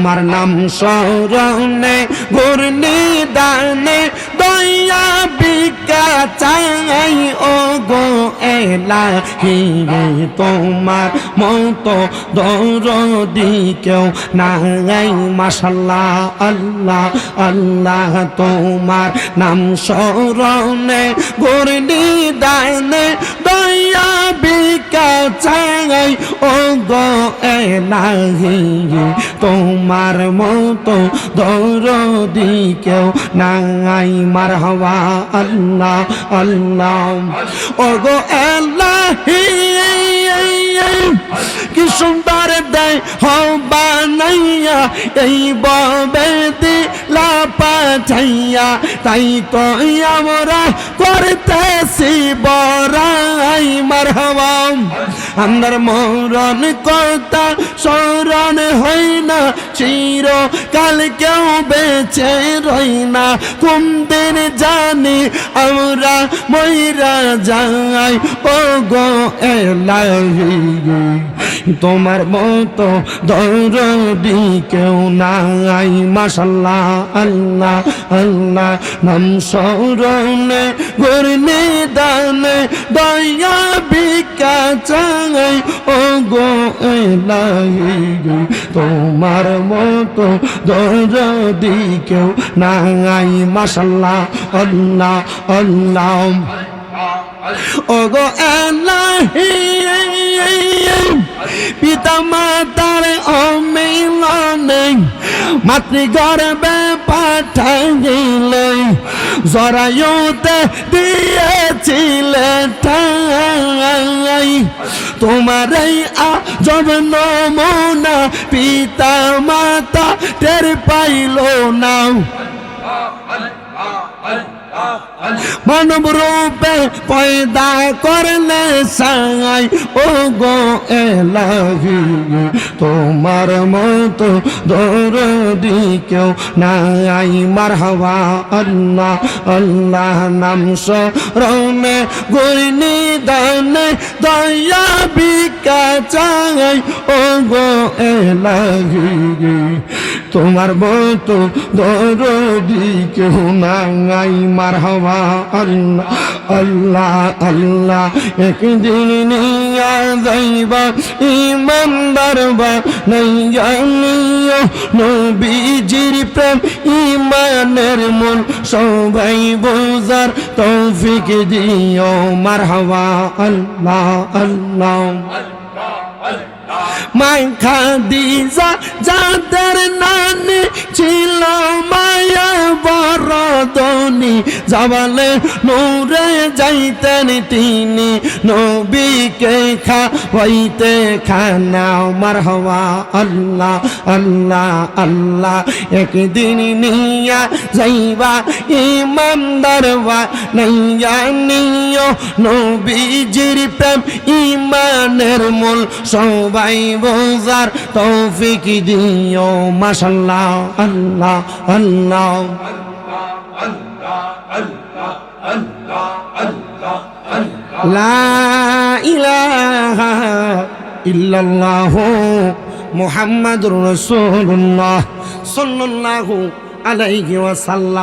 তোমার নাম স্মরণে ঘূর্ণি দানে দয়া ভিক্ষা চাই ও গো এলাহি তোমার মতো দরদি কেউ নাই মাশাআল্লাহ আল্লাহ আল্লাহ তোমার নাম স্মরণে ঘূর্ণি দানে দয়া ভিক্ষা চাই ও গো এলাহি তোমার মতো দরদি কেউ নাই মারহাবা আল্লাহ আল্লাহ ও গো এলাহি কি সুন্দর দেয় হবা নাইয়া এই বাবে দিলা পাঠাইয়া তাই তো আমরা করতেছি বড়াই মারহাবা আমার মরণ কর্তা স্মরণ হই না চিরকাল কেউ বেঁচে রই না কোন দিন জানি আমরা মইরা যাই ও গো এলাহি তোমার মতো দরদি কেউ নাই মাশাআল্লাহ আল্লাহ আল্লাহ নাম স্মরণে ঘূর্ণি দানে দয়া ভিক্ষা চাই ও গো এলাহি তোমার মতো দরদি কেউ নাই মাশাআল্লাহ আল্লাহ আল্লাহ ও গো এলাহি পিতা মাতার অমিলনে মাতৃগর্ভে পাঠাইলে জরায়ুতে দিয়েছিলে ঠাই তোমার এই আজব নমুনা পিতা মাতা টের পাইল না মানব রূপে পয়দা করলে সাই ও গো এলাহি তোমার মতো দরদি কেউ নাই মারহাবা আল্লাহ আল্লাহ নাম স্মরণে ঘূর্ণি দানে দয়া ভিক্ষা চাই ও গো এলাহি তোমার মতো দরদি কেউ নাই মারহাবা আল্লাহ আল্লাহ আল্লাহ একদিন নিয়া যাইবা ইমানদার বানাইয়া নিও নবীজির প্রেম ইমানের মূল সবাই বোঝার তৌফিক দিও মারহাবা আল্লাহ আল্লাহ মা খাদিজা যাদের নানি ছিল মায়া বরদনি জাবালে নূরে যাইতেন তিনি নবীকে খাওয়াইতে খানা মারহাবা আল্লাহ আল্লাহ আল্লাহ একদিন নিয়া যাইবা ইমানদার বানাইয়া নিও নবীজির প্রেম ইমানের মূল সবাই বোঝার তৌফিক দিও মাশাআল্লাহ আল্লাহ আল্লাহ লা ইলাহা ইল্লাল্লাহু মুহাম্মাদুর রাসূলুল্লাহ সাল্লাল্লাহু আলাইহি ওয়াসাল্লাম।